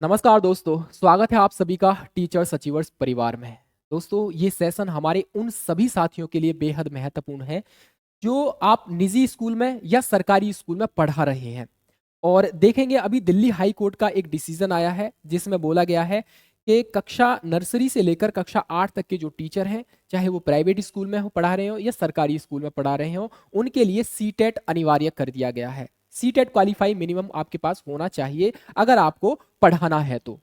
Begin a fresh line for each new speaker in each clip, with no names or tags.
नमस्कार दोस्तों, स्वागत है आप सभी का टीचर्स अचीवर्स परिवार में। दोस्तों, ये सेशन हमारे उन सभी साथियों के लिए बेहद महत्वपूर्ण है जो आप निजी स्कूल में या सरकारी स्कूल में पढ़ा रहे हैं। और देखेंगे, अभी दिल्ली हाई कोर्ट का एक डिसीजन आया है जिसमें बोला गया है कि कक्षा नर्सरी से लेकर कक्षा 8 तक के जो टीचर हैं, चाहे वो प्राइवेट स्कूल में हो पढ़ा रहे हो या सरकारी स्कूल में पढ़ा रहे हो, उनके लिए सीटेट अनिवार्य कर दिया गया है। सीटेट क्वालिफाई मिनिमम आपके पास होना चाहिए अगर आपको पढ़ाना है तो।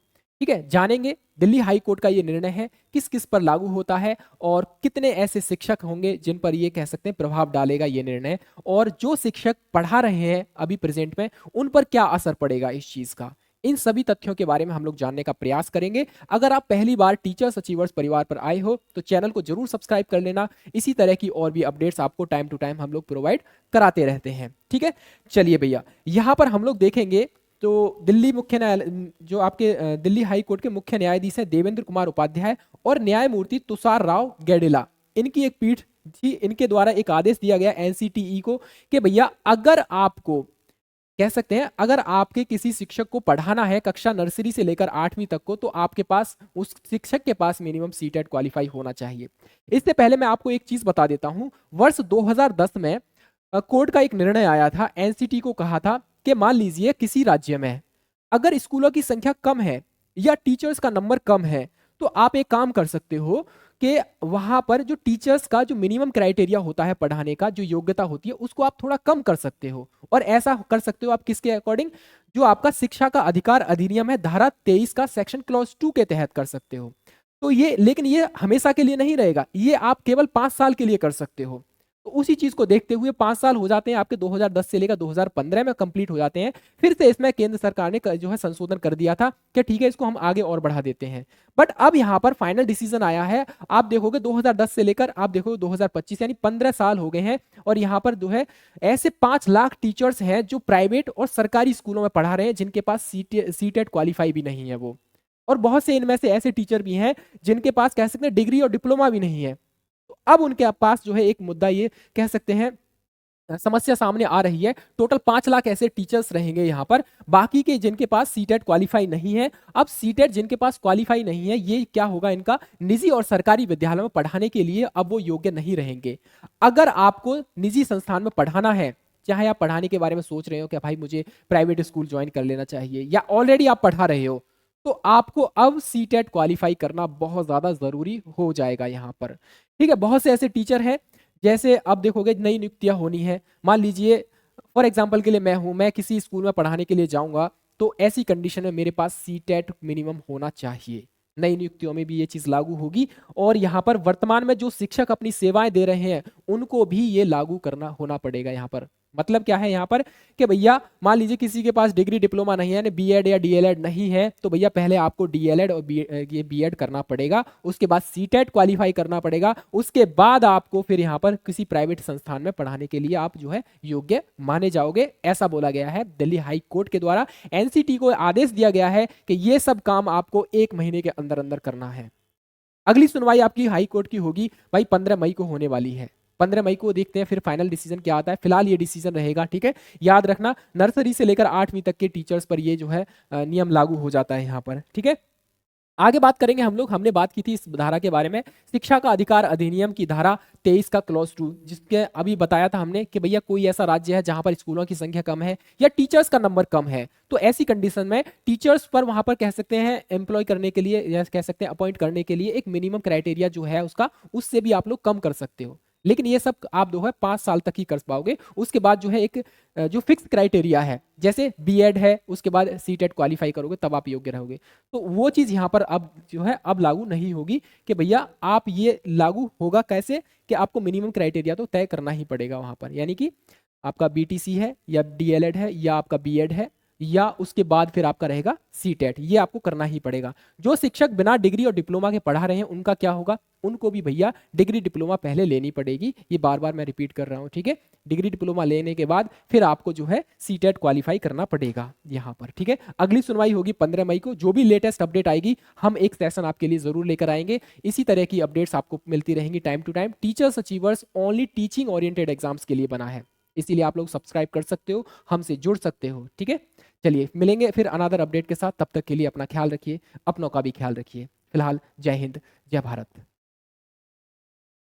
ठीक है, जानेंगे दिल्ली हाई कोर्ट का ये निर्णय है किस किस पर लागू होता है और कितने ऐसे शिक्षक होंगे जिन पर ये कह सकते हैं प्रभाव डालेगा ये निर्णय, और जो शिक्षक पढ़ा रहे हैं अभी प्रेजेंट में उन पर क्या असर पड़ेगा इस चीज का। इन सभी तथ्यों के बारे में हम लोग जानने का प्रयास करेंगे। अगर आप पहली बार टीचर्स अचीवर्स परिवार पर आए हो तो चैनल को जरूर सब्सक्राइब कर लेना। इसी तरह की और भी अपडेट्स आपको टाइम टू टाइम हम लोग प्रोवाइड कराते रहते हैं। ठीक है, चलिए भैया, यहाँ पर हम लोग देखेंगे तो दिल्ली मुख्य न्यायालय जो आपके दिल्ली हाई कोर्ट के मुख्य न्यायाधीश हैं देवेंद्र कुमार उपाध्याय और न्यायमूर्ति तुषार राव गैडेला, इनकी एक पीठ थी। इनके द्वारा एक आदेश दिया गया एनसीटीई को कि भैया अगर आपको कह सकते हैं अगर आपके किसी शिक्षक को पढ़ाना है कक्षा नर्सरी से लेकर 8वीं तक को, तो आपके पास उस शिक्षक के पास मिनिमम सीटेट क्वालिफाई होना चाहिए। इससे पहले मैं आपको एक चीज बता देता हूं। वर्ष 2010 में कोर्ट का एक निर्णय आया था, एनसीटी को कहा था कि मान लीजिए किसी राज्य में अगर स्कूलों की संख्या कम है या टीचर्स का नंबर कम है, तो आप एक काम कर सकते हो कि वहां पर जो टीचर्स का जो मिनिमम क्राइटेरिया होता है पढ़ाने का, जो योग्यता होती है, उसको आप थोड़ा कम कर सकते हो। और ऐसा कर सकते हो आप किसके अकॉर्डिंग? जो आपका शिक्षा का अधिकार अधिनियम है धारा 23 का सेक्शन क्लॉज 2 के तहत कर सकते हो। तो ये, लेकिन ये हमेशा के लिए नहीं रहेगा, ये आप केवल 5 साल के लिए कर सकते हो। तो उसी चीज को देखते हुए 5 साल हो जाते हैं आपके, 2010 से लेकर 2015 में कंप्लीट हो जाते हैं। फिर से इसमें केंद्र सरकार ने जो है संशोधन कर दिया था कि ठीक है, इसको हम आगे और बढ़ा देते हैं। बट अब यहाँ पर फाइनल डिसीजन आया है। आप देखोगे 2010 से लेकर आप देखोगे 2025, यानी 15 साल हो गए हैं। और यहाँ पर जो है ऐसे 5 लाख टीचर्स हैं जो प्राइवेट और सरकारी स्कूलों में पढ़ा रहे हैं जिनके पास सीटेट क्वालिफाई भी नहीं है वो। और बहुत से इनमें से ऐसे टीचर भी हैं जिनके पास कह सकते हैं डिग्री और डिप्लोमा भी नहीं है। तो अब उनके पास जो है एक मुद्दा ये कह सकते हैं समस्या सामने आ रही है। टोटल 5 लाख ऐसे टीचर्स रहेंगे यहाँ पर, बाकी के जिनके पास सीटेट क्वालिफाई नहीं है। अब सीटेट जिनके पास क्वालिफाई नहीं है, ये क्या होगा, इनका निजी और सरकारी विद्यालयों में पढ़ाने के लिए अब वो योग्य नहीं रहेंगे। अगर आपको निजी संस्थान में पढ़ाना है, चाहे आप पढ़ाने के बारे में सोच रहे हो कि भाई मुझे प्राइवेट स्कूल ज्वाइन कर लेना चाहिए, या ऑलरेडी आप पढ़ा रहे हो, तो आपको अब सीटेट क्वालिफाई करना बहुत ज्यादा जरूरी हो जाएगा यहाँ पर। ठीक है, बहुत से ऐसे टीचर हैं, जैसे अब देखोगे नई नियुक्तियां होनी है। मान लीजिए फॉर एग्जांपल के लिए मैं किसी स्कूल में पढ़ाने के लिए जाऊंगा, तो ऐसी कंडीशन में मेरे पास सीटेट मिनिमम होना चाहिए। नई नियुक्तियों में भी ये चीज लागू होगी। और यहाँ पर वर्तमान में जो शिक्षक अपनी सेवाएं दे रहे हैं उनको भी ये लागू करना होना पड़ेगा। यहाँ पर मतलब क्या है यहाँ पर कि भैया मान लीजिए किसी के पास डिग्री डिप्लोमा नहीं है, यानी बीएड या डीएलएड नहीं है, तो भैया पहले आपको डीएलएड और ये बीएड करना पड़ेगा, उसके बाद सीटेट क्वालिफाई करना पड़ेगा, उसके बाद आपको फिर यहाँ पर किसी प्राइवेट संस्थान में पढ़ाने के लिए आप जो है योग्य माने जाओगे। ऐसा बोला गया है दिल्ली हाई कोर्ट के द्वारा। एनसीटी को आदेश दिया गया है कि ये सब काम आपको 1 महीने के अंदर अंदर करना है। अगली सुनवाई आपकी हाई कोर्ट की होगी भाई 15 मई को होने वाली है। 15 मई को देखते हैं फिर फाइनल डिसीजन क्या आता है। फिलहाल ये डिसीजन रहेगा। ठीक है, याद रखना नर्सरी से लेकर 8वीं तक के टीचर्स पर ये जो है नियम लागू हो जाता है यहाँ पर। ठीक है, आगे बात करेंगे हम लोग। हमने बात की थी इस धारा के बारे में, शिक्षा का अधिकार अधिनियम की धारा 23 का क्लॉज 2, जिसके अभी बताया था हमने कि भैया कोई ऐसा राज्य है जहां पर स्कूलों की संख्या कम है या टीचर्स का नंबर कम है, तो ऐसी कंडीशन में टीचर्स पर वहां पर कह सकते हैं एम्प्लॉय करने के लिए या कह सकते हैं अपॉइंट करने के लिए एक मिनिमम क्राइटेरिया जो है उसका, उससे भी आप लोग कम कर सकते हो। लेकिन ये सब आप जो है 5 साल तक ही कर पाओगे। उसके बाद जो है एक जो फिक्स क्राइटेरिया है, जैसे बीएड है, उसके बाद सीटेट क्वालिफाई करोगे तब आप योग्य रहोगे। तो वो चीज यहाँ पर अब जो है अब लागू नहीं होगी कि भैया आप ये लागू होगा कैसे कि आपको मिनिमम क्राइटेरिया तो तय करना ही पड़ेगा वहां पर, यानी कि आपका बीटीसी है या डीएलएड है या आपका बीएड है या उसके बाद फिर आपका रहेगा सीटेट, ये आपको करना ही पड़ेगा। जो शिक्षक बिना डिग्री और डिप्लोमा के पढ़ा रहे हैं उनका क्या होगा, उनको भी भैया डिग्री डिप्लोमा पहले लेनी पड़ेगी। ये बार बार मैं रिपीट कर रहा हूँ। ठीक है, डिग्री डिप्लोमा लेने के बाद फिर आपको जो है सीटेट क्वालिफाई करना पड़ेगा यहाँ पर। ठीक है, अगली सुनवाई होगी 15 मई को। जो भी लेटेस्ट अपडेट आएगी हम एक सेशन आपके लिए जरूर लेकर आएंगे। इसी तरह की अपडेट्स आपको मिलती रहेंगी time to time. Teachers achievers only teaching oriented exams के लिए बना है। इसीलिए आप लोग सब्सक्राइब कर सकते हो, हमसे जुड़ सकते हो। ठीक है, चलिए मिलेंगे फिर अनदर अपडेट के साथ। तब तक के लिए अपना ख्याल रखिए, अपनों का भी ख्याल रखिए। फिलहाल जय हिंद, जय भारत।